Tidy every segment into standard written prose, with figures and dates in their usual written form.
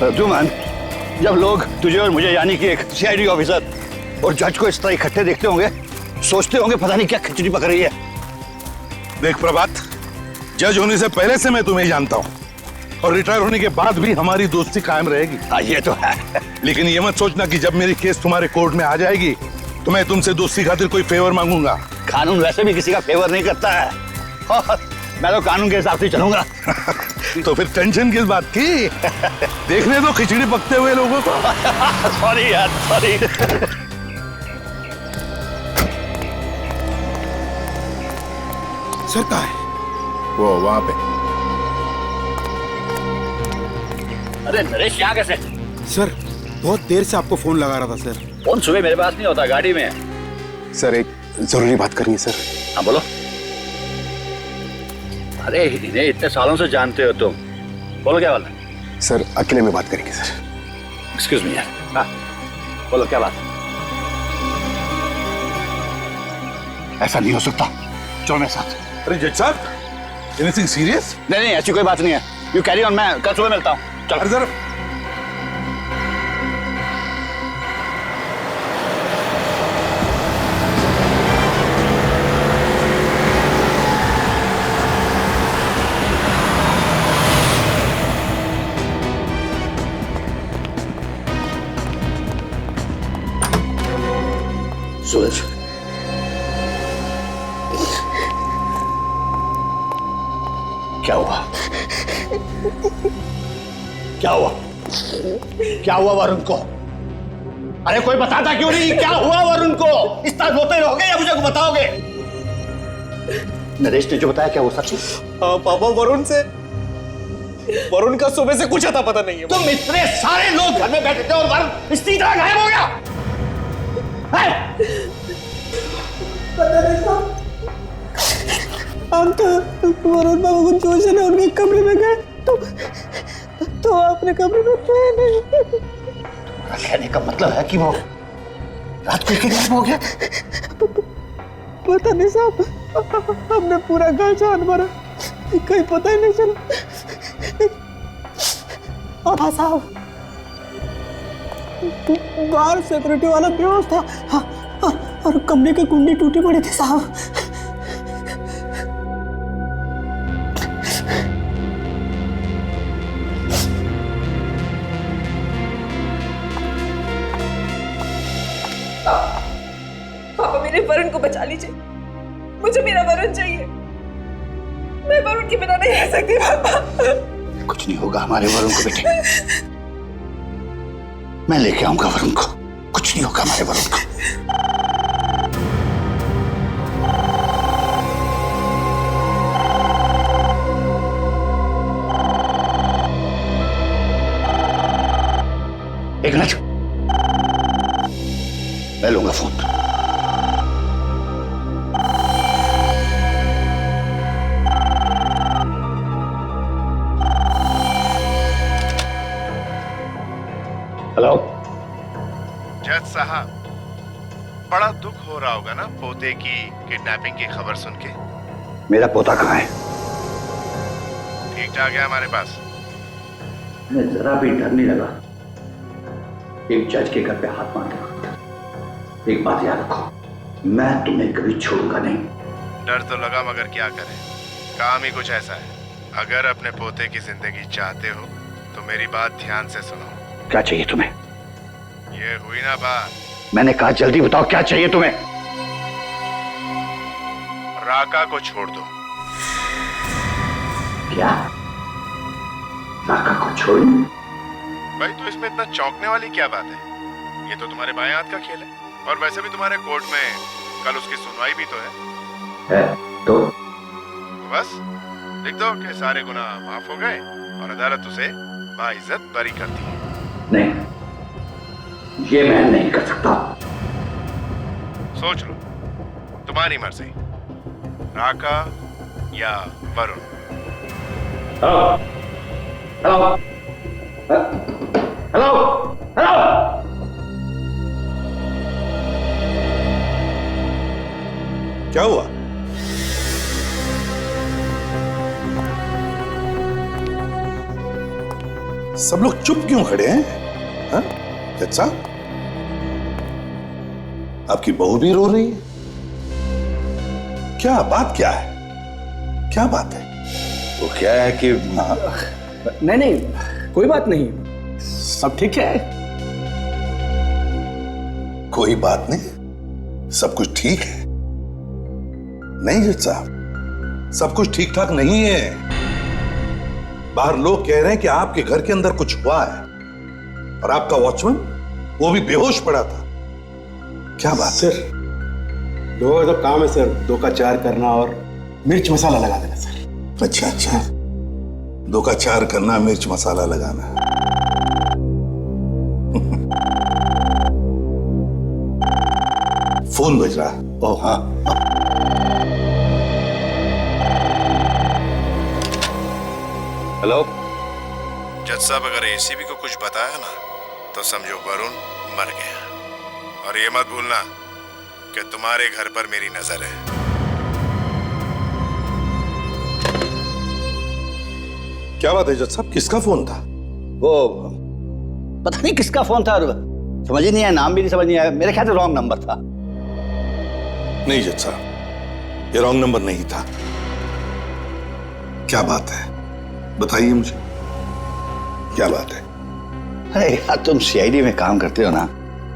जुमान, जब लोग तुझे और मुझे यानी कि एक सीआईडी ऑफिसर और जज को इस तरह इकट्ठे देखते होंगे, सोचते होंगे पता नहीं क्या खिचड़ी पक रही है। देख प्रभात, जज होने से पहले से मैं तुम्हें जानता हूँ और रिटायर होने के बाद भी हमारी दोस्ती कायम रहेगी। हाँ ये तो है। लेकिन ये मत सोचना कि जब मेरी केस तुम्हारे कोर्ट में आ जाएगी तो मैं तुमसे दोस्ती खातिर कोई फेवर मांगूंगा। कानून वैसे भी किसी का फेवर नहीं करता है और मैं तो कानून के हिसाब से चलूंगा। तो फिर टेंशन किस बात की? देखने दो खिचड़ी पकते हुए लोगों को। सॉरी यार, सॉरी। सर कहाँ है? वो वहां पे। अरे नरेश, यहाँ कैसे? सर बहुत देर से आपको फोन लगा रहा था सर। फोन सुबह मेरे पास नहीं होता, गाड़ी में है। सर एक जरूरी बात करनी है सर। हाँ बोलो। अरे इन्हें इतने सालों से जानते हो तुम, बोलो क्या बात है? सर अकेले में बात करेंगे सर। एक्सक्यूज मी यार। हाँ बोलो क्या बात? ऐसा नहीं हो सकता, चलो मेरे साथ। अरे जज साहब, एनीथिंग सीरियस? नहीं नहीं, ऐसी कोई बात नहीं है। यू कैरी ऑन, मैं कल सुबह मिलता हूँ। चलो सर सूरज, क्या हुआ? क्या हुआ? क्या हुआ वरुण को? अरे कोई बताता क्यों नहीं? क्या हुआ वरुण को? इस तरह रोते रहोगे या मुझे को बताओगे? नरेश ने जो बताया क्या वो सच है? हाँ पापा, वरुण का सुबह से कुछ आता पता नहीं है। तुम इतने सारे लोग घर में बैठे थे और वरुण इसी तरह गायब हो गया है? हम तो वरुण बाबू को जोश ने उनके कमरे में गए तो आपने कमरे में थे नहीं। कहने का मतलब है कि वो रात को गायब हो गया? पता नहीं साहब, हमने पूरा घर छान मारा, कहीं पता ही नहीं चला। हाँ साहब, बाहर सिक्योरिटी वाला बेहोश था। हाँ, और कमरे की कुंडी टूटी पड़ी थी साहब। पापा मेरे वरुण को बचा लीजिए, मुझे मेरा वरुण चाहिए। मैं वरुण के बिना नहीं रह सकती पापा। कुछ नहीं होगा हमारे वरुण को बेटे, मैं लेके आऊंगा वरुण को। कुछ नहीं होगा हमारे वरुण को। एक मिनट, मैं लूंगा फोन। हेलो जज साहब, बड़ा दुख हो रहा होगा ना पोते की किडनैपिंग की खबर सुन के। मेरा पोता कहाँ है? ठीक ठाक है हमारे पास। मैं जरा भी डर नहीं लगा एक जज के घर पे हाथ मार के। एक बात याद रखो, मैं तुम्हें कभी छोड़ूंगा नहीं। डर तो लगा मगर क्या करें, काम ही कुछ ऐसा है। अगर अपने पोते की जिंदगी चाहते हो तो मेरी बात ध्यान से सुनो। क्या चाहिए तुम्हें? ये हुई ना बात। मैंने कहा जल्दी बताओ क्या चाहिए तुम्हें? राका को छोड़ दो। क्या? राका को छोड़? भाई तो इसमें इतना चौंकने वाली क्या बात है? ये तो तुम्हारे बाएं हाथ का खेल है और वैसे भी तुम्हारे कोर्ट में कल उसकी सुनवाई भी तो है। तो बस लिख दो कि सारे गुनाह माफ हो गए और अदालत उसे बाइज्जत बरी करती है। नहीं, ये मैं नहीं कर सकता। सोच लो, तुम्हारी मर्जी, राका या वरुण। Hello hello hello. क्या हुआ? सब लोग चुप क्यों खड़े हैं? हाँ? जज साहब, आपकी बहू भी रो रही है। क्या बात क्या है? क्या बात है? वो क्या है कि नहीं, कोई बात नहीं, सब ठीक है। कोई बात नहीं, सब कुछ ठीक है। नहीं जज साहब, सब कुछ ठीक ठाक नहीं है। बाहर लोग कह रहे हैं कि आपके घर के अंदर कुछ हुआ है और आपका वॉचमैन वो भी बेहोश पड़ा था। क्या बात? सर, दो का तो काम है सर, 2 का 4 करना और मिर्च मसाला लगा देना सर। अच्छा अच्छा, 2 का 4 करना, मिर्च मसाला लगाना। फोन बज रहा। ओह हाँ, हेलो। जज साहब, अगर एसीबी को कुछ बताया ना तो समझो वरुण मर गया। और ये मत भूलना कि तुम्हारे घर पर मेरी नजर है। क्या बात है जज साहब, किसका फोन था? वो पता नहीं किसका फोन था, समझ ही नहीं आया, नाम भी नहीं समझ नहीं आया। मेरे ख्याल से रॉन्ग नंबर था। नहीं जज साहब, ये रॉन्ग नंबर नहीं था। क्या बात है, बताइए मुझे, क्या बात है? अरे यार, तुम सीआईडी में काम करते हो ना,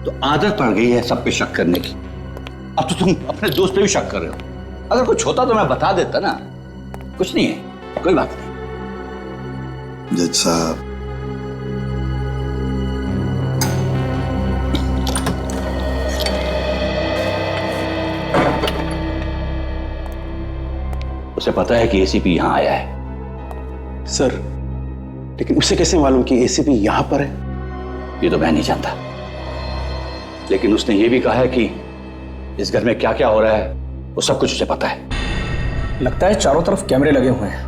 तो आदत पड़ गई है सब पे शक करने की। अब तो तुम अपने दोस्त पे भी शक कर रहे हो। अगर कुछ होता तो मैं बता देता ना। कुछ नहीं है, कोई बात नहीं। जज साहब, उसे पता है कि एसीपी यहां आया है। सर, लेकिन उसे कैसे मालूम कि एसीपी यहां पर है? ये तो मैं नहीं जानता, लेकिन उसने ये भी कहा है कि इस घर में क्या क्या हो रहा है वो सब कुछ उसे पता है। लगता है चारों तरफ कैमरे लगे हुए हैं।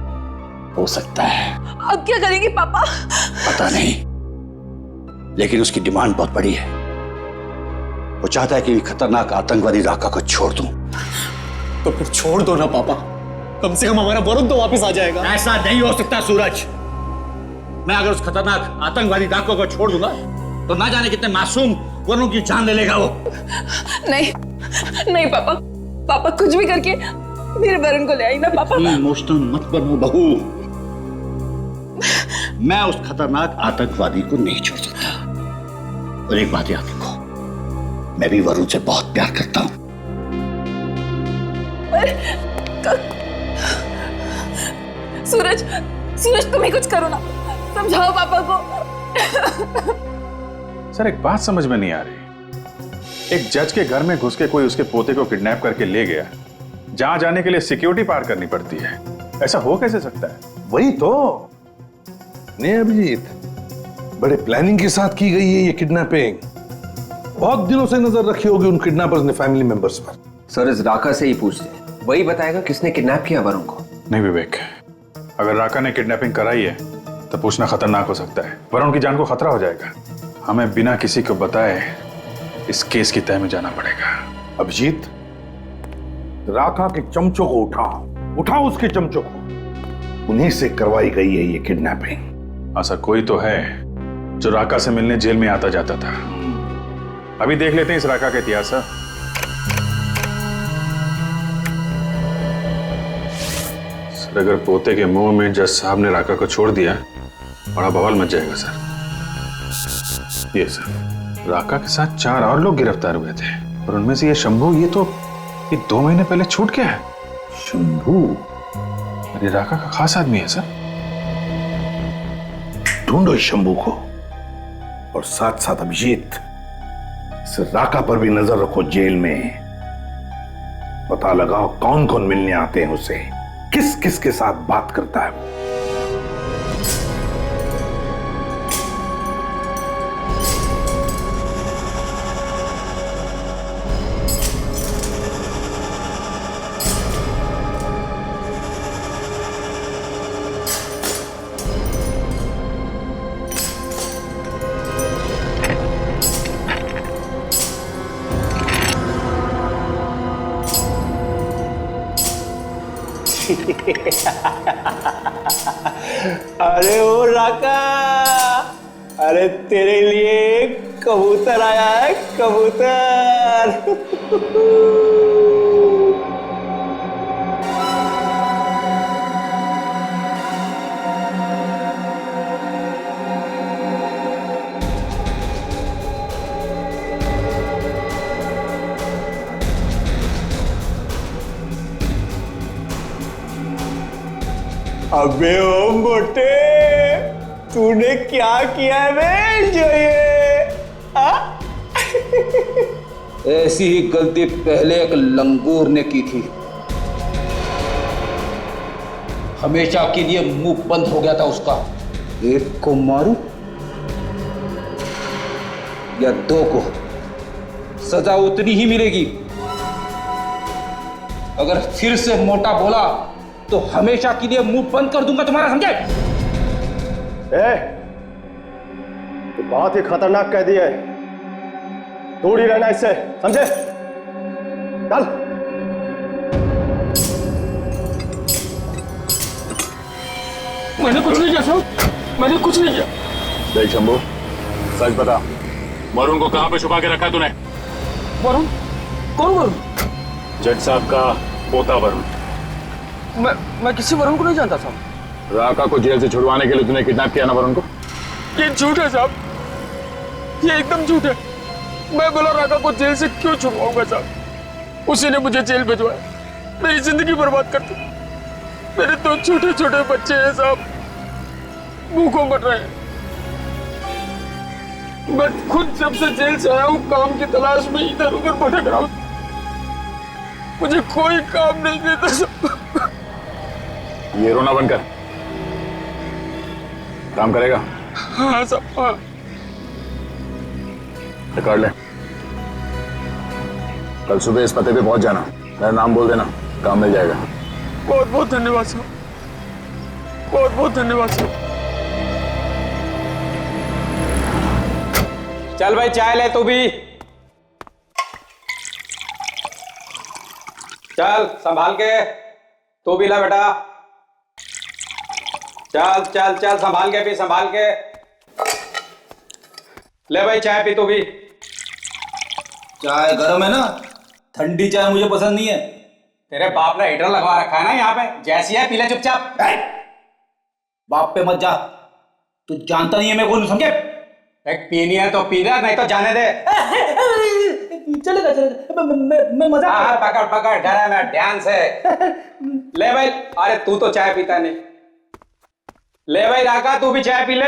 हो सकता है, अब क्या करेंगे पापा? पता नहीं, लेकिन उसकी डिमांड बहुत बड़ी है। वो चाहता है कि खतरनाक आतंकवादी राका को छोड़ दूं। तो फिर छोड़ दो ना पापा, कम से कम हमारा वरुण तो वापस आ जाएगा। ऐसा नहीं हो सकता सूरज। मैं अगर उस खतरनाक आतंकवादी डाकू को छोड़ दूंगा तो ना जाने कितने मासूम वरुण की जान ले लेगा वो। नहीं नहीं पापा, पापा कुछ भी करके मेरे वरुण को ले आई ना पापा। इमोशनल मत बनो बहू। मैं उस खतरनाक आतंकवादी को नहीं छोड़ सकता। और एक बात याद रखो, मैं भी वरुण से बहुत प्यार करता हूं। सूरज, सूरज तुम ही कुछ करो ना, समझाओ पापा को। सर, एक बात समझ में नहीं आ रही। एक जज के घर में घुस के कोई उसके पोते को किडनैप करके ले गया, जहां जाने के लिए सिक्योरिटी पार करनी पड़ती है। ऐसा हो कैसे सकता है? वही तो नहीं अभिजीत, बड़े प्लानिंग के साथ की गई है ये किडनैपिंग। बहुत दिनों से नजर रखी होगी उन किडनैपर्स ने फैमिली मेंबर्स पर। सर, इस राका से ही पूछते, वही बताएगा किसने किडनैप किया वरुण को। नहीं विवेक, अगर राका ने किडनैपिंग कराई है तो पूछना खतरनाक हो सकता है। वरुण की जान को खतरा हो जाएगा। हमें बिना किसी को बताए इस केस की तह में जाना पड़ेगा। अभिजीत, राका के चमचों को उठाओ उसके चमचों को। उन्हीं से करवाई गई है ये किडनैपिंग। ऐसा कोई तो है जो राका से मिलने जेल में आता जाता था। अभी देख लेते हैं इस राका का इतिहास। सर, अगर पोते के मुंह में जज साहब ने राका को छोड़ दिया, बड़ा बवाल मच जाएगा सर। ये सर, राका के साथ 4 और लोग गिरफ्तार हुए थे और उनमें से ये शंभू, ये 2 महीने पहले छूट गया है। शंभू? अरे राका का खास आदमी है सर। ढूंढो इस शंभू को, और साथ साथ अभिजीत, इस राका पर भी नजर रखो जेल में। पता लगाओ कौन कौन मिलने आते हैं उसे, किस किस के साथ बात करता है वो। अरे ओ राका, अरे तेरे लिए कबूतर आया है, कबूतर। अबे ओ मोटे, तूने क्या किया है बे जो ये? ऐसी ही गलती पहले एक लंगूर ने की थी, हमेशा के लिए मुंह बंद हो गया था उसका। एक को मारूं या दो को, सजा उतनी ही मिलेगी। अगर फिर से मोटा बोला तो हमेशा के लिए मुंह बंद कर दूंगा तुम्हारा, समझे? तो बहुत ही खतरनाक कह दिया है, दूर ही रहना इससे, समझे? चल। मैंने कुछ नहीं किया साहब, मैंने कुछ नहीं किया। देख शंभू, सच बता, वरुण को कहां पे छुपा के रखा तूने? वरुण? कौन वरुण? जज साहब का पोता वरुण। मैं किसी वरुण को नहीं जानता साहब। राका को जेल से छुड़वाने के लिए तूने किडनैप किया ना वरुण को? ये झूठ है साहब, ये एकदम झूठ है। मैं बोला राका को जेल से क्यों छुड़वाऊंगा साहब, उसी ने मुझे जेल भिजवाया, मेरी जिंदगी बर्बाद कर दी। मेरे दो छोटे छोटे बच्चे हैं साहब, भूखों मर रहे हैं। मैं खुद जब से जेल से आया हूँ काम की तलाश में इधर उधर भटक रहा हूँ, मुझे कोई काम नहीं देता साहब। ये रोना बंद कर, काम करेगा? हाँ साहब, हाँ। रिकॉर्ड ले, कल सुबह इस पते पे पहुंच जाना, मेरा नाम बोल देना, काम मिल जाएगा। बहुत बहुत धन्यवाद साहब, बहुत बहुत धन्यवाद साहब। चल भाई चाय ले तू भी, चल संभाल के, तू भी ला बेटा, चल चल चल संभाल के पी, संभाल के ले भाई चाय पी तू भी। चाय गर्म है ना, ठंडी चाय मुझे पसंद नहीं है। तेरे बाप ने हीटर लगवा रखा है ना यहाँ पे, जैसी है पी ले चुपचाप। बाप पे मत जा, तू जानता नहीं है मैं कौन हूं, समझे? एक पीनी है तो पी ले, नहीं तो जाने दे। चलेगा चलेगा, मैं मजा। हाँ पकड़ पकड़, घर में ध्यान से ले भाई। अरे तू तो चाय पीता नहीं, ले भाई राका तू भी चाय पी ले।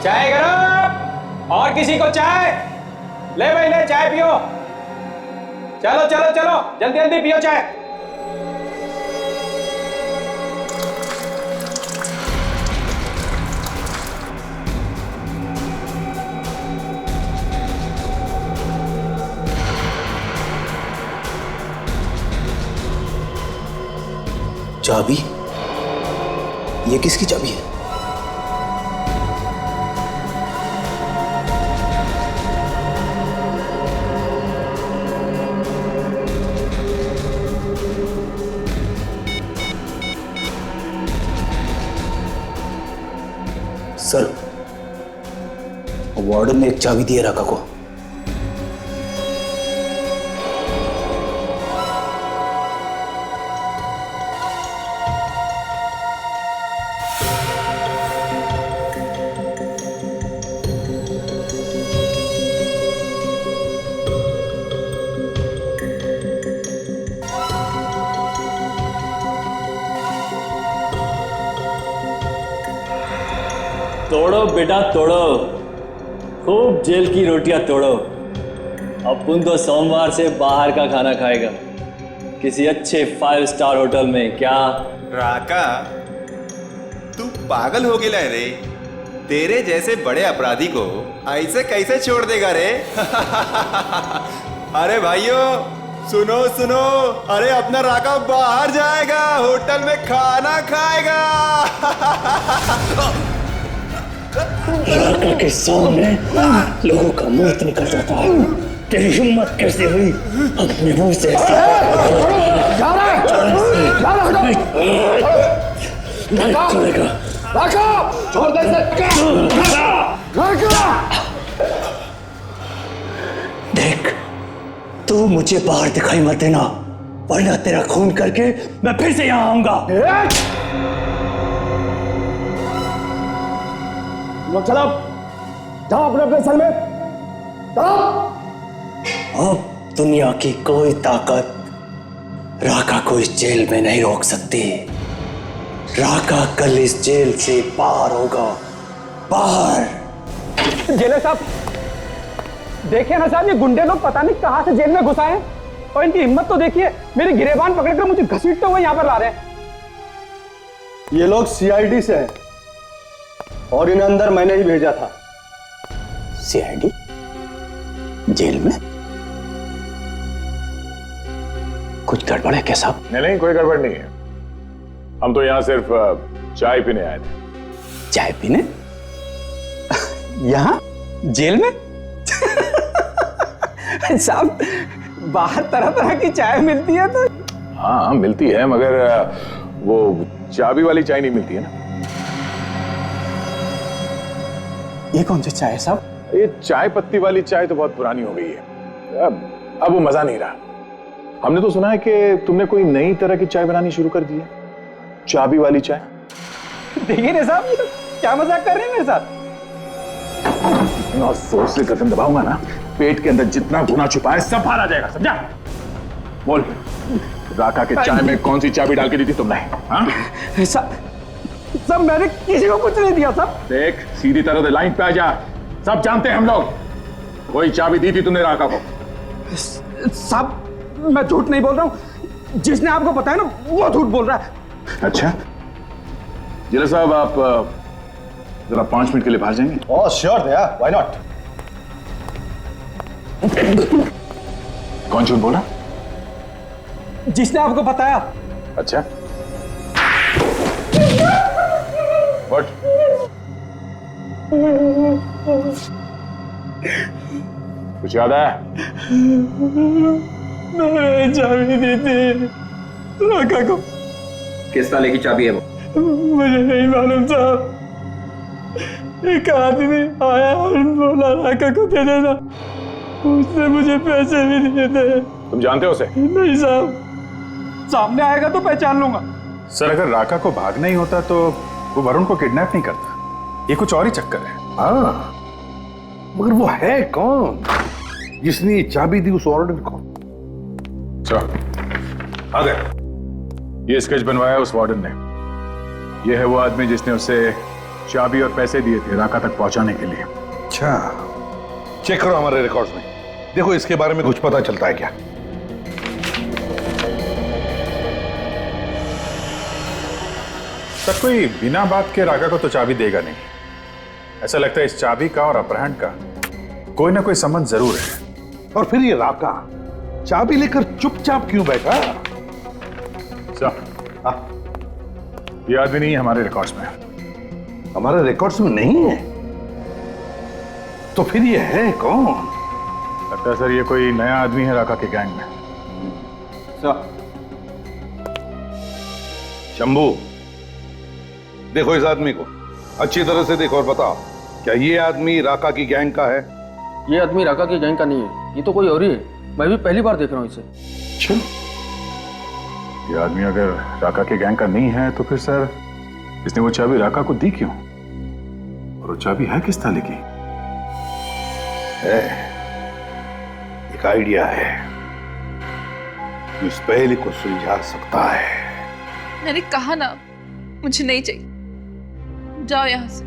चाय गरम, और किसी को चाय? ले भाई ले, चाय पियो। चलो चलो चलो, जल्दी जल्दी पियो चाय। चाबी? ये किसकी चाबी है? सर, वार्डन ने एक चाबी दी है राका को। तोड़ो बेटा तोड़ो, खूब जेल की रोटियां तोड़ो। अपन तो सोमवार से बाहर का खाना खाएगा, किसी अच्छे 5 स्टार होटल में। क्या राका, तू पागल हो गया रे? तेरे जैसे बड़े अपराधी को ऐसे कैसे छोड़ देगा रे? अरे भाइयों सुनो सुनो, अरे अपना राका बाहर जाएगा, होटल में खाना खाएगा। राका के सामने लोगों का मौत निकल जाता है। तेरी हिम्मत कैसे हुई अपने मुंह से देख, तू मुझे बाहर दिखाई मत देना, वरना तेरा खून करके मैं फिर से यहाँ आऊंगा। चलो जाओ अपने अपने सेल में, चलो। अब दुनिया की कोई ताकत राका को इस जेल में नहीं रोक सकती। राका कल इस जेल से बाहर होगा, बाहर। जेलर साहब देखिए ना साहब, ये गुंडे लोग पता नहीं कहां से जेल में घुस आए हैं, और इनकी हिम्मत तो देखिए, मेरी गिरेबान पकड़कर मुझे घसीटते हुए यहाँ पर ला रहे हैं। ये लोग सीआईडी से हैं और इन्हें अंदर मैंने ही भेजा था। सीआईडी जेल में? कुछ गड़बड़ है क्या साहब? नहीं, कोई गड़बड़ नहीं है। हम तो यहाँ सिर्फ चाय पीने आए थे। चाय पीने? यहाँ जेल में? साहब बाहर तरह तरह की चाय मिलती है तो। हाँ मिलती है, मगर वो चाबी वाली चाय नहीं मिलती है ना। ये कौन सी चाय है साहब? ये चाय पत्ती वाली चाय तो बहुत पुरानी हो गई है, अब वो मजा नहीं रहा। हमने तो सुना है कि तुमने कोई नई तरह की चाय बनानी शुरू कर दी है, चाबी वाली चाय। देखिए ना साहब, ये तो क्या मजाक कर रहे हैं मेरे साथ? इतना जोर से गर्दन दबाऊंगा ना, पेट के अंदर जितना गुना छुपा है सब बाहर आ जाएगा, समझा? बोल, राका के चाय में कौन सी चाबी डाल के दी थी तुमने? हाँ? सब मैंने किसी को कुछ नहीं दिया साहब। देख, सीधी तरह से लाइन पे आ जा, सब जानते हैं हम लोग। कोई चाबी दी थी तुमने राका को? साहब मैं झूठ नहीं बोल रहा हूँ, जिसने आपको बताया ना वो झूठ बोल रहा है। अच्छा, जिला साहब आप जरा 5 मिनट के लिए बाहर जाएंगे? ओह श्योर भैया, व्हाई नॉट। कौन झूठ बोला? जिसने आपको बताया। अच्छा, व्हाट? कुछ याद आया? मैंने चाबी दी थी राका को। किस ताले की चाबी है वो? मुझे नहीं मालूम साहब, एक आदमी आया और बोला राका को दे देना, उसने मुझे पैसे भी दिए थे। तुम जानते हो उसे? नहीं साहब। सामने आएगा तो पहचान लूंगा। सर, अगर राका को भागना ही होता तो वो वरुण को किडनैप नहीं करता। ये कुछ और ही चक्कर है। हाँ, मगर वो है कौन जिसने ये चाबी दी उस वार्डन को? आ गए। ये स्केच बनवाया उस वार्डन ने। ये है वो आदमी जिसने उसे चाबी और पैसे दिए थे राका तक पहुंचाने के लिए। अच्छा, चेक करो हमारे रिकॉर्ड्स में, देखो इसके बारे में कुछ पता चलता है क्या? सर, कोई बिना बात के राका को तो चाबी देगा नहीं। ऐसा लगता है इस चाबी का और अपहरण का कोई ना कोई संबंध जरूर है। और फिर ये राका चाबी लेकर चुपचाप क्यों बैठा? ये आदमी नहीं है हमारे रिकॉर्ड्स में। हमारे रिकॉर्ड्स में नहीं है? तो फिर ये है कौन? लगता है सर ये कोई नया आदमी है राका के गैंग में। शंभू, देखो इस आदमी को अच्छी तरह से देखो और बताओ, क्या ये आदमी राका की गैंग का है? ये आदमी राका की गैंग का नहीं है, ये तो कोई और ही है। मैं भी पहली बार देख रहा हूँ इसे। अच्छा, ये आदमी अगर राका के गैंग का नहीं है तो फिर सर इसने वो चाबी राका को दी क्यों? और वो चाबी है किस ताले की? है, एक आइडिया है जो इस पहेली को सुलझा सकता है। मैंने कहा ना, मुझे नहीं चाहिए। जाओ यहां से,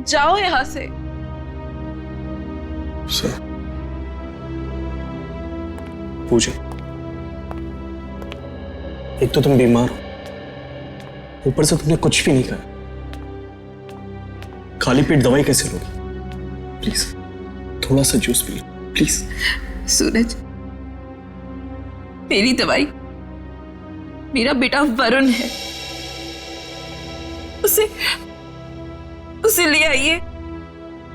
जाओ यहां से। सर पूछे, एक तो तुम बीमार हो, ऊपर से तुमने कुछ भी नहीं खाया, खाली पेट दवाई कैसे लोगी? प्लीज थोड़ा सा जूस पी लो प्लीज। सूरज, मेरी दवाई मेरा बेटा वरुण है, उसे ले आइए,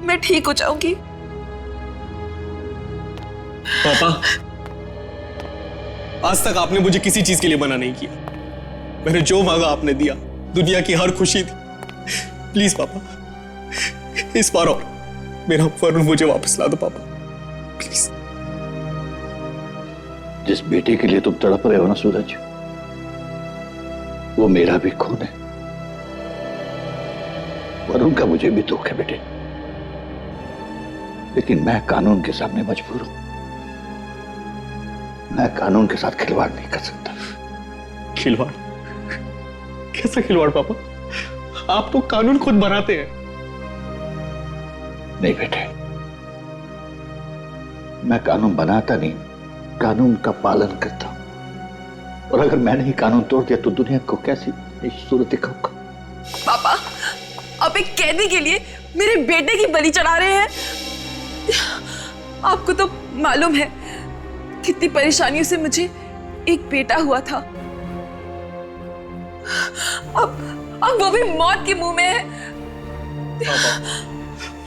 मैं ठीक हो जाऊंगी। पापा, आज तक आपने मुझे किसी चीज के लिए मना नहीं किया। मैंने जो मांगा आपने दिया, दुनिया की हर खुशी थी। प्लीज पापा, इस बार और मेरा वरुण मुझे वापस ला दो पापा, प्लीज। जिस बेटे के लिए तुम तड़प रहे हो ना सूरज, वो मेरा भी खून है। वरुण का मुझे भी दुख है बेटे, लेकिन मैं कानून के सामने मजबूर हूं। मैं कानून के साथ खिलवाड़ नहीं कर सकता। खिलवाड़? कैसा खिलवाड़ पापा? आप तो कानून खुद बनाते हैं। नहीं बेटे, मैं कानून बनाता नहीं, कानून का पालन करता हूं। और अगर मैंने ही कानून तोड़ दिया तो दुनिया को कैसी सूरत दिखाऊंगा? पापा, आप एक कैदी के लिए मेरे बेटे की बलि चढ़ा रहे हैं। आपको तो मालूम है कितनी परेशानियों से मुझे एक बेटा हुआ था। अब वो भी मौत के मुंह में है।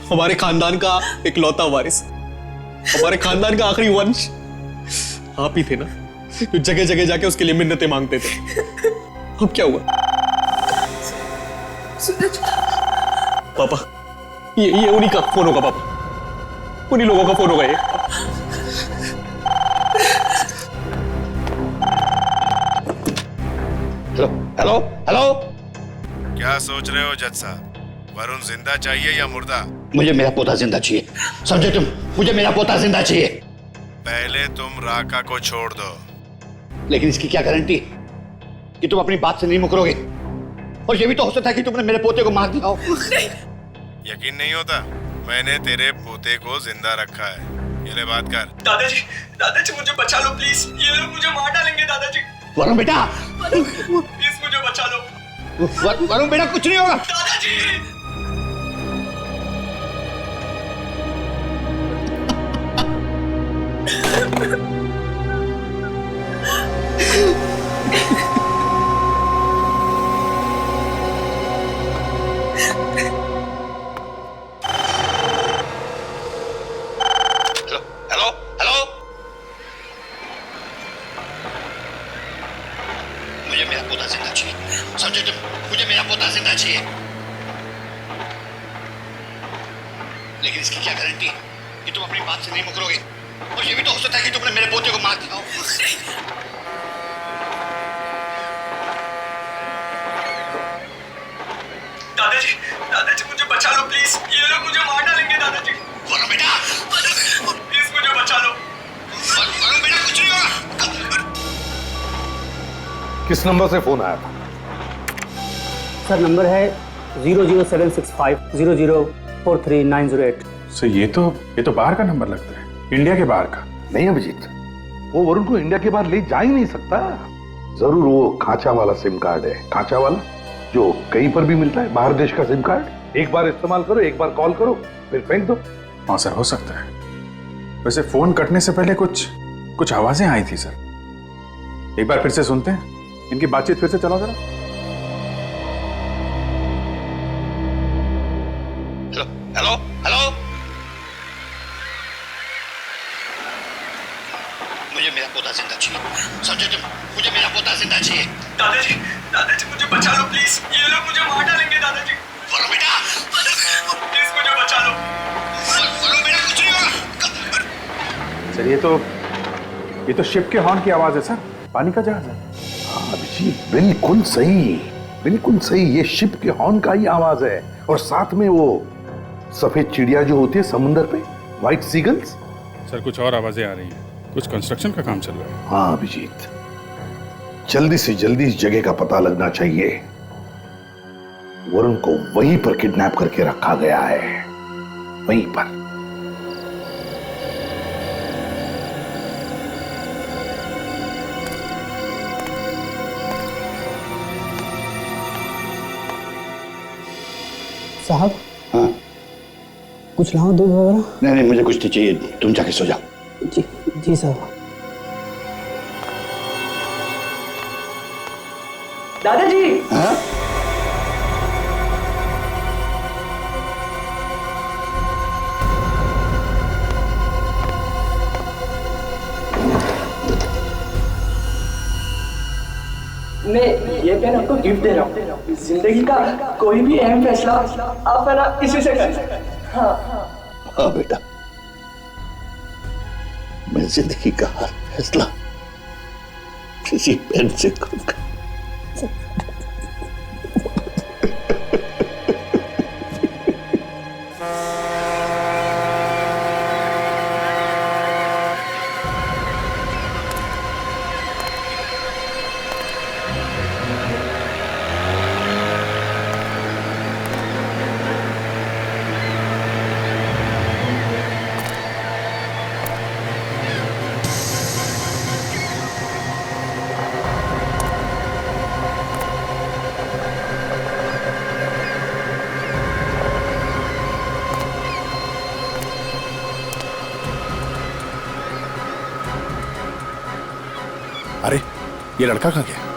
हमारे खानदान का इकलौता वारिस, हमारे खानदान का आखिरी वंश आप ही थे ना, जो जगह जगह जाके उसके लिए मिन्नतें मांगते थे। अब क्या हुआ? सूरज पापा, ये उन्हीं का फोन होगा पापा, उन्हीं लोगों का फोन होगा ये। Hello hello hello. क्या सोच रहे हो जज साहब? वरुण जिंदा चाहिए या मुर्दा? मुझे मेरा पोता जिंदा चाहिए, समझे तुम? मुझे मेरा पोता जिंदा चाहिए। पहले तुम राका को छोड़ दो। लेकिन इसकी क्या गारंटी कि तुम अपनी बात से नहीं मुकरोगे? और ये भी तो हो सकता है कि तुमने मेरे पोते को मार दिया हो। यकीन नहीं होता? मैंने तेरे पोते को जिंदा रखा है। ये ले बात कर। दादाजी मुझे बचा लो प्लीज, ये लोग मुझे मार डालेंगे दादाजी। वरुण बेटा, प्लीज मुझे बचा लो। वरुण बेटा, कुछ नहीं होगा। दादाजी! Hello hello. मुझे मेरा पोता जिंदा चाहिए, समझे तुम? मुझे मेरा पोता जिंदा चाहिए। लेकिन इसकी क्या गारंटी कि तुम अपनी बात से नहीं मुकरोगे? और ये भी तो हो सकता है कि तुमने मेरे पोते को मार दिया हो। दादाजी मुझे बचा लो प्लीज, ये लोग मुझे मार डालेंगे दादाजी। वरुण बेटा, प्लीज मुझे बचा लो। वरुण बेटा, कुछ नहीं होगा। किस नंबर से फोन आया था? सर नंबर है 00765004398। सर ये तो बाहर का नंबर लगता है, इंडिया के बाहर का। नहीं अभिजीत, वो वरुण को इंडिया के बाहर ले जा ही नहीं सकता। जरूर वो खांचा वाला सिम कार्ड है, खांचा वाला जो कहीं पर भी मिलता है, बाहर देश का सिम कार्ड। एक बार इस्तेमाल करो, एक बार कॉल करो, फिर फेंक दो। हाँ सर, हो सकता है। वैसे फोन कटने से पहले कुछ आवाजें आई थी सर, एक बार फिर से सुनते हैं। इनकी बातचीत फिर से चलाओ जरा। Hello hello hello. मुझे मेरा पोता जिंदा चाहिए, समझे तुम? मुझे मेरा पोता जिंदा चाहिए। दादाजी मुझे बचा लो प्लीज, ये लोग मुझे मार डालेंगे दादाजी। वरुण बेटा, प्लीज मुझे बचा लो। वरुण बेटा, कुछ नहीं होगा। सर ये तो शिप के हॉर्न की आवाज है सर, पानी का जहाज है। हाँ अभिजीत, बिल्कुल सही, बिल्कुल सही। ये शिप के हॉर्न का ही आवाज है। और साथ में वो सफेद चिड़िया जो होती है समुंदर पे, व्हाइट सीगल्स। सर कुछ और आवाजें आ रही हैं, कुछ कंस्ट्रक्शन का काम चल रहा है। हाँ अभिजीत, जल्दी से जल्दी इस जगह का पता लगना चाहिए। वरुण को वहीं पर किडनैप करके रखा गया है, वहीं पर। साहब, हाँ कुछ लाओ दूध वगैरह? नहीं, मुझे कुछ नहीं चाहिए, तुम जाके सो जाओ। जी साहब। दादाजी। हाँ? मैं ये पेन आपको गिफ्ट दे रहा हूँ। जिंदगी का कोई भी अहम फैसला आप है ना इसी से कर। हाँ हाँ बेटा, मैं जिंदगी का हर फैसला किसी पेन से करूंगा। अरे ये लड़का कहाँ गया?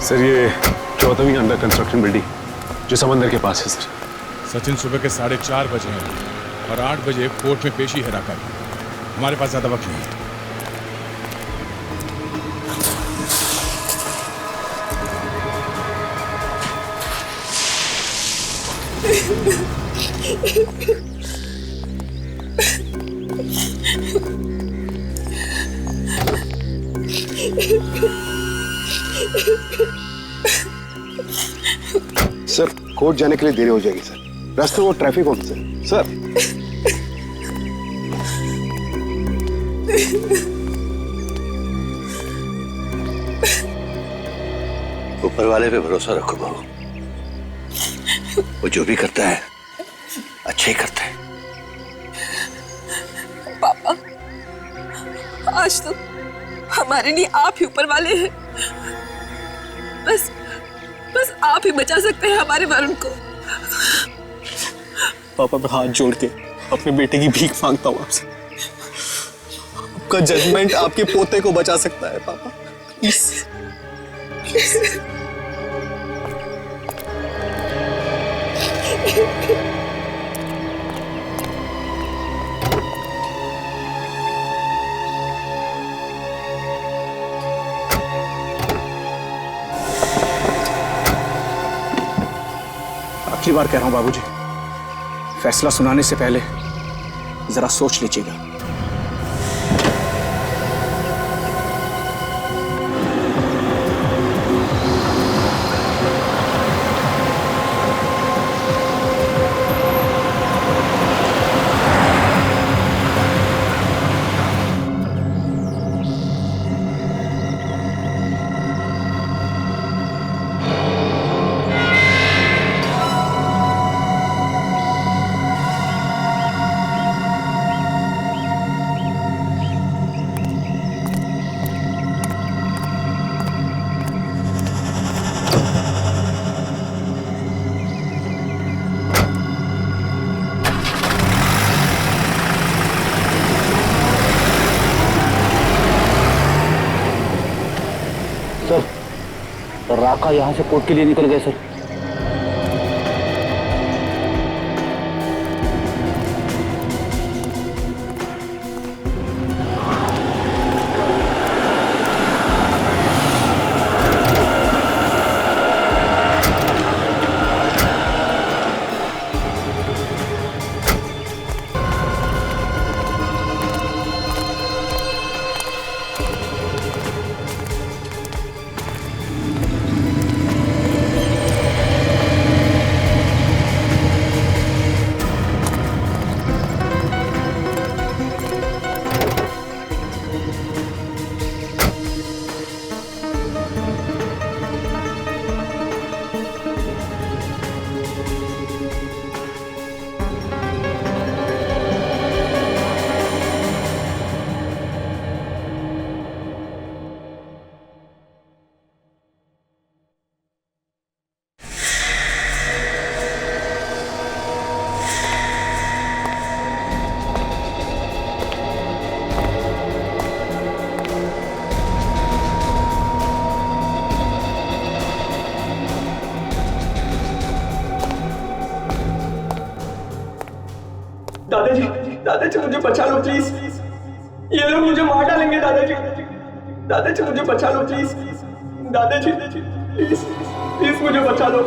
सर ये 14वीं अंडर कंस्ट्रक्शन बिल्डिंग जो समंदर के पास है सर। सचिन सुबह के 4:30 बजे हैं और 8 बजे कोर्ट में पेशी है राका की। हमारे पास ज्यादा वक्त नहीं है। सर कोर्ट जाने के लिए देरी हो जाएगी सर, रास्ते में वो ट्रैफिक होगी सर। ऊपर वाले पे भरोसा रखो बहू, वो जो भी करता है अच्छे ही करता है। पापा, आज तो हमारे लिए आप ही ऊपर वाले हैं। बस आप ही बचा सकते हैं हमारे वरुण को। पापा मैं हाथ जोड़ के अपने बेटे की भीख मांगता हूँ आपसे। आपका जजमेंट आपके पोते को बचा सकता है पापा, प्लीज। आखिरी बार कह रहा हूं बाबूजी, फैसला सुनाने से पहले जरा सोच लीजिएगा। सर राका यहाँ से कोर्ट के लिए निकल गए सर। दादाजी मुझे बचा लो प्लीज, ये लोग मुझे मार डालेंगे दादाजी, दादाजी मुझे बचा लो प्लीज, दादाजी प्लीज प्लीज मुझे बचा लो।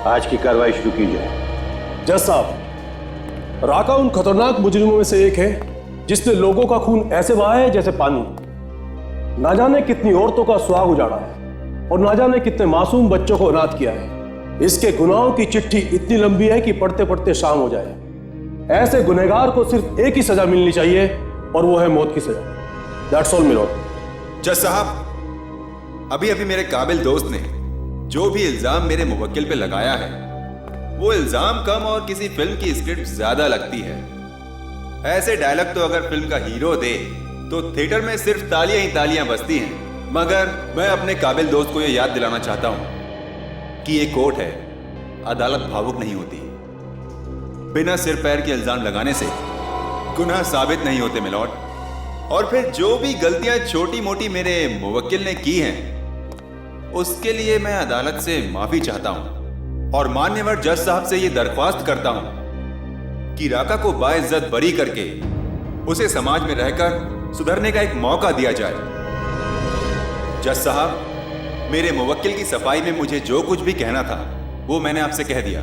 आज की कार्रवाई शुरू की जाए। जज साहब, राका उन खतरनाक मुजरिमों में से एक है जिसने लोगों का खून ऐसे बहाया है जैसे पानी। ना जाने कितनी औरतों का सुहाग उजाड़ा है और ना जाने कितने मासूम बच्चों को अनाथ किया है। इसके गुनाहों की चिट्ठी इतनी लंबी है कि पढ़ते पढ़ते शाम हो जाए। ऐसे गुनहगार को सिर्फ एक ही सजा मिलनी चाहिए और वो है मौत की सजा। That's all milord. जज साहब, अभी अभी मेरे काबिल दोस्त ने जो भी इल्जाम मेरे मुवक्किल पे लगाया है, वो इल्जाम कम और किसी फिल्म की स्क्रिप्ट ज्यादा लगती है। ऐसे डायलॉग तो अगर फिल्म का हीरो दे तो थिएटर में सिर्फ तालियां ही तालियां बजती हैं। मगर मैं अपने काबिल दोस्त को ये याद दिलाना चाहता हूं कि ये कोर्ट है, अदालत भावुक नहीं होती। बिना सिर पैर के इल्जाम लगाने से गुनाह साबित नहीं होते मिलॉर्ड। और फिर जो भी गलतियां छोटी मोटी मेरे मुवक्किल ने की हैं, उसके लिए मैं अदालत से माफी चाहता हूं और मान्यवर जज साहब से यह दरख्वास्त करता हूं कि राका को बाइज्जत बरी करके उसे समाज में रहकर सुधरने का एक मौका दिया जाए। जज साहब, मेरे मुवक्किल की सफाई में मुझे जो कुछ भी कहना था वो मैंने आपसे कह दिया।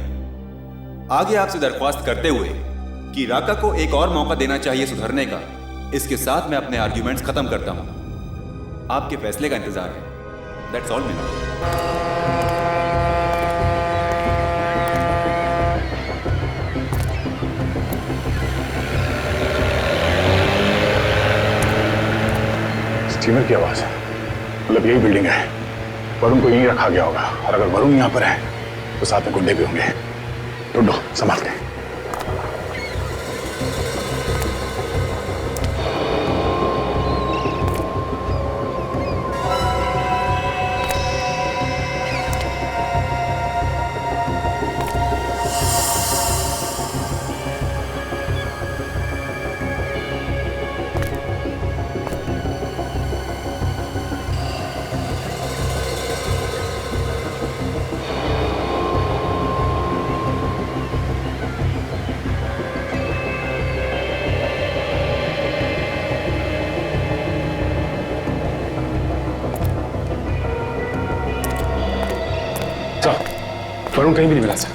आगे आपसे दरख्वास्त करते हुए कि राका को एक और मौका देना चाहिए सुधरने का, इसके साथ मैं अपने आर्ग्यूमेंट्स खत्म करता हूं। आपके फैसले का इंतजार है। That's all milord. स्टीमर की आवाज है, मतलब यही बिल्डिंग है। वरुण को यहीं रखा गया होगा और अगर वरुण यहाँ पर है तो साथ में गुंडे भी होंगे। ढूंढो, संभालते हैं। वरुण कहीं भी नहीं मिला सर।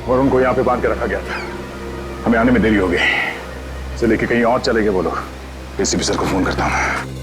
वरुण को यहाँ पे बांध के रखा गया था। हमें आने में देरी हो गई, इसे लेके कहीं और चले गए वो लोग। एसीपी सर को फोन करता हूँ।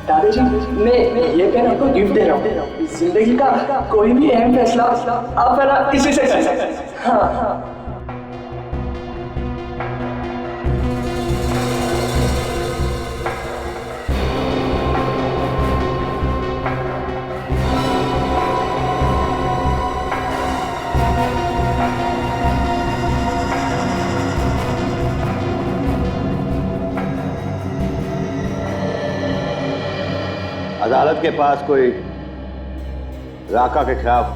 दादाजी, मैं ये पेन आपको गिफ्ट दे रहा हूँ। जिंदगी का कोई भी अहम फैसला आप मेरा इसी से कर सकते हैं। हाँ। अदालत के पास कोई राका के खिलाफ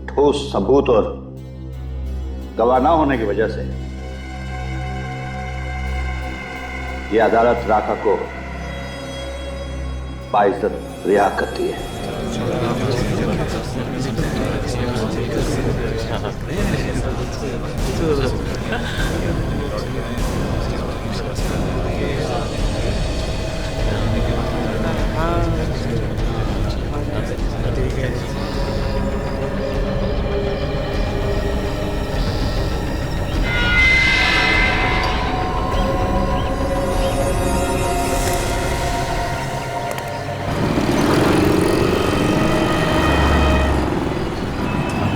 ठोस सबूत और गवाह न होने की वजह से यह अदालत राका को बाइज्जत रिहा करती है।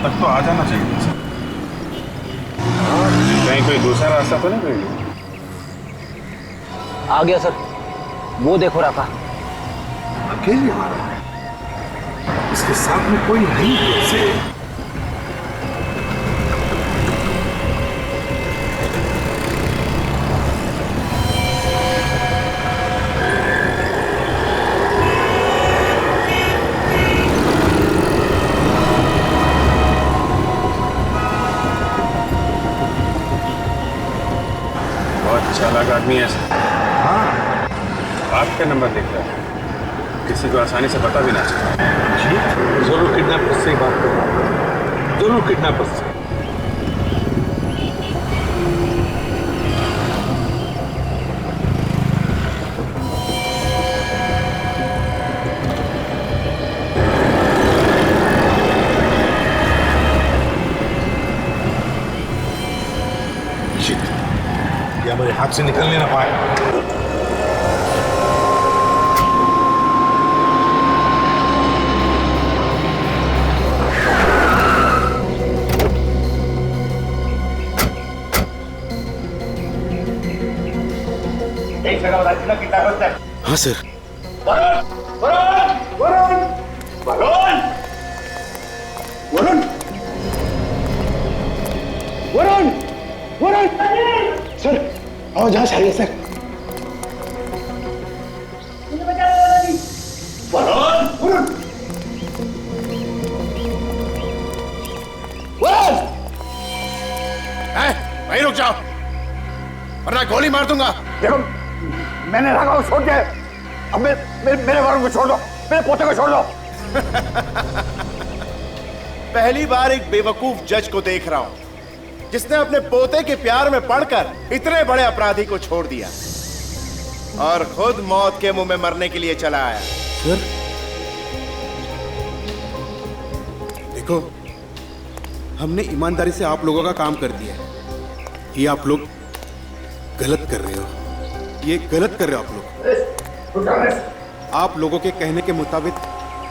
तक तो आ जाना चाहिए सर। कहीं कोई दूसरा रास्ता तो नहीं कोई? आ गया सर, वो देखो राका। अकेले आ रहा है, इसके साथ में कोई नहीं कैसे? बहुत चालाक आदमी है सर। हाँ, आपका नंबर देख रहा है, किसी को आसानी से पता भी ना चला। जी जरूर किडनैपर से ही बात कर रहा हूं, जरूर किडनैपर से। या मेरे हाथ से निकलने ना पाए। हाँ सर। वरुण, वरुण, सर आवाज आ रही है सर। वरुण, वरुण, वरुण, वहीं रुक जाओ वरना गोली मार दूंगा। देखो मैंने राका को छोड़ दिया, अब मेरे वरुण को छोड़ दो, मेरे पोते को छोड़ दो। पहली बार एक बेवकूफ जज को देख रहा हूं जिसने अपने पोते के प्यार में पड़कर इतने बड़े अपराधी को छोड़ दिया और खुद मौत के मुंह में मरने के लिए चला आया। सर देखो, हमने ईमानदारी से आप लोगों का काम कर दिया है, ये आप लोग गलत कर रहे हो, ये गलत कर रहे हो आप लोग। आप लोगों के कहने के मुताबिक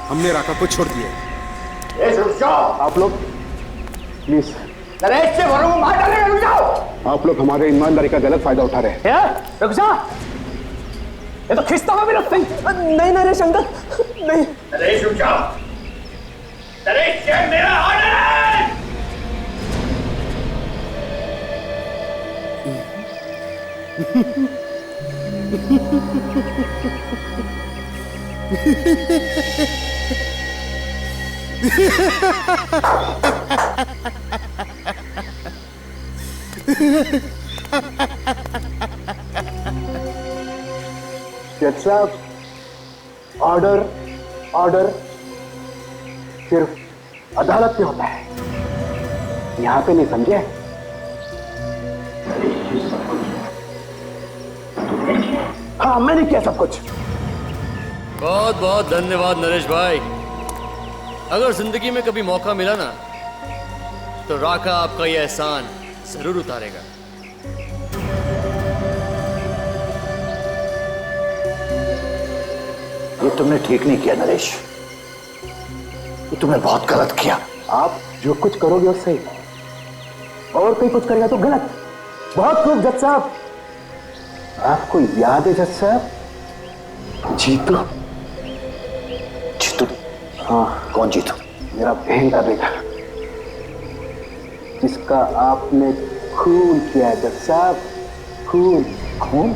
हमने राका को छोड़ दिया है। आप लोग प्लीज, नरेश से वरुण को मार डालेंगे, रुक जाओ। आप लोग हमारे ईमानदारी का गलत फायदा उठा रहे हैं। रुक जा, ये तो खिस्ता हुआ भी रखते हैं। नहीं नरेश अंकल, नहीं। नरेश रुक जाओ, नरेश ये मेरा ऑर्डर है। जज साहब, ऑर्डर ऑर्डर सिर्फ अदालत में होता है, यहां पे नहीं, समझे? हाँ मैंने किया सब कुछ। बहुत बहुत धन्यवाद नरेश भाई। अगर जिंदगी में कभी मौका मिला ना तो राका आपका ये एहसान जरूर उतारेगा। ये तुमने ठीक नहीं किया नरेश, ये तुमने बहुत गलत किया। आप जो कुछ करोगे वो सही, और कोई कुछ करेगा तो गलत। बहुत खूब जज साहब। आपको याद है जज साहब, जीतू? जीतू? हाँ। कौन जीतू? मेरा बहन का बेटा, जिसका आपने खून किया है जज साहब, खून। खून?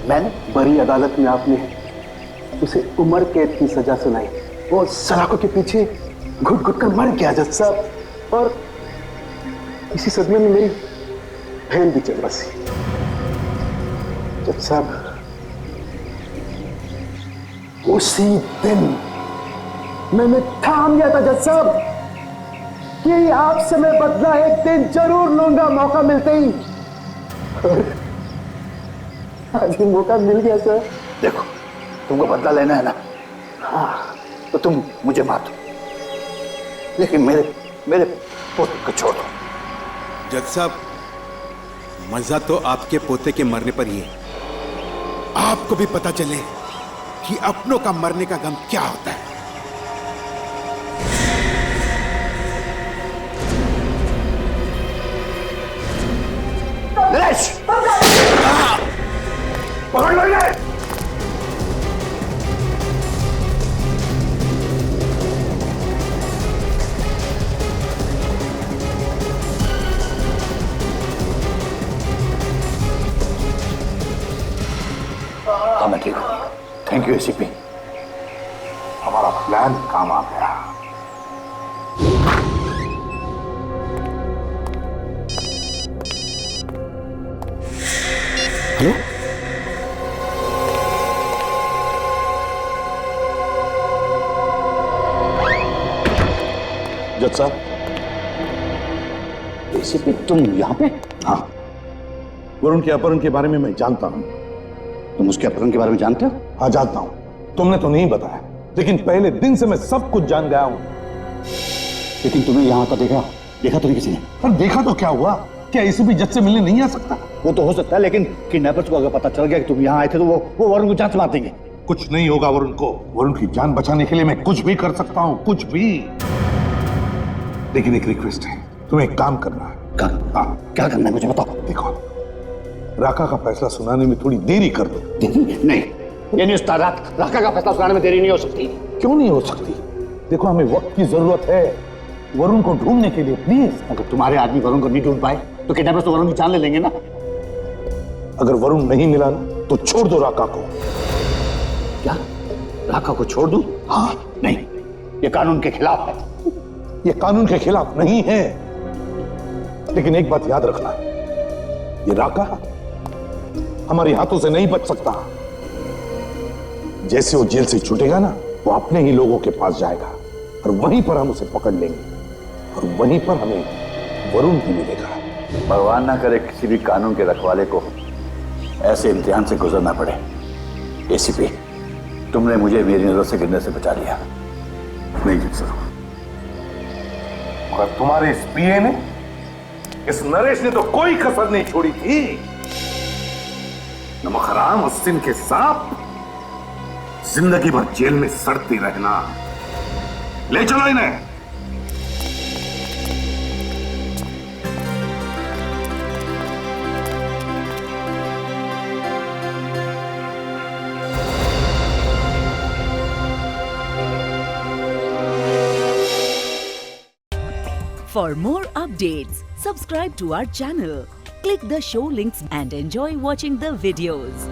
मैंने? बड़ी अदालत में आपने उसे उम्र कैद की सजा सुनाई, वो सलाखों के पीछे घुट घुट कर मर गया जज साहब, और इसी सदमे में मेरी बहन भी चल बसी। जज साहब, उसी दिन मैंने ठान लिया था जज साहब कि आपसे मैं बदला एक दिन जरूर लूंगा, मौका मिलते ही। आज ही मौका मिल गया सर। देखो, तुमको बदला लेना है ना, हाँ तो तुम मुझे मार दो, लेकिन मेरे पोते को छोड़ दो। जज साहब, मजा तो आपके पोते के मरने पर ही है, आपको भी पता चले कि अपनों का मरने का गम क्या होता है। नरेश, पकड़ लो इन्हें। हाँ मैं ठीक हूँ, थैंक यू एसीपी। हमारा प्लान काम आ गया। हेलो, जज साहब। एसीपी तुम यहाँ पे? हाँ, वरुण के अपहरण के बारे में मैं जानता हूँ। तुम उसके अपहरण के बारे में जानते हो? हाँ जानता हूँ, तुमने तो नहीं बताया, लेकिन पहले दिन से मैं सब कुछ जान गया हूँ। लेकिन तुम्हें यहाँ तो देखा तो नहीं किसी ने? पर देखा तो क्या हुआ? क्या एसीपी जज से मिलने नहीं आ सकता? वो तो हो सकता है, लेकिन किडनैपर्स को अगर पता चल गया कि तुम यहाँ आए थे तो वो वरुण को जान से मार देंगे। कुछ नहीं होगा वरुण को। वरुण की जान बचाने के लिए मैं कुछ भी कर सकता हूँ, कुछ भी। लेकिन एक रिक्वेस्ट है, तुम्हें एक काम करना है। क्या करना है मुझे बताओ। देखो, राका का फैसला सुनाने में थोड़ी देरी कर दो। देरी? नहीं, ये नहीं होता। राका का फैसला सुनाने में देरी नहीं हो सकती। क्यों नहीं हो सकती? देखो, हमें वक्त की जरूरत है वरुण को ढूंढने के लिए। प्लीज। अगर तुम्हारे आदमी वरुण को नहीं ढूंढ पाए तो किडनैपर्स तो वरुण की जान ले लेंगे ना। अगर वरुण नहीं मिला ना तो छोड़ दो राका को। क्या? राका को छोड़ दूं? हाँ। नहीं, ये कानून के खिलाफ है। ये कानून के खिलाफ नहीं है, लेकिन एक बात याद रखना, ये राका हमारे हाथों से नहीं बच सकता। जैसे वो जेल से छूटेगा ना, वो अपने ही लोगों के पास जाएगा और वहीं पर हम उसे पकड़ लेंगे और वहीं पर हमें वरुण भी मिलेगा। भगवान ना करे किसी भी कानून के रखवाले को ऐसे इम्तिहान से गुजरना पड़े। एसीपी, तुमने मुझे मेरी नजर से गिरने से बचा लिया। नहीं जी सर। और तुम्हारे इस पीए ने, इस नरेश ने तो कोई कसर नहीं छोड़ी थी। नमक हराम और सिंह के सांप जिंदगी भर जेल में सड़ते रहना। ले चलो इन्हें। For more updates, subscribe to our channel, click the show links and enjoy watching the videos.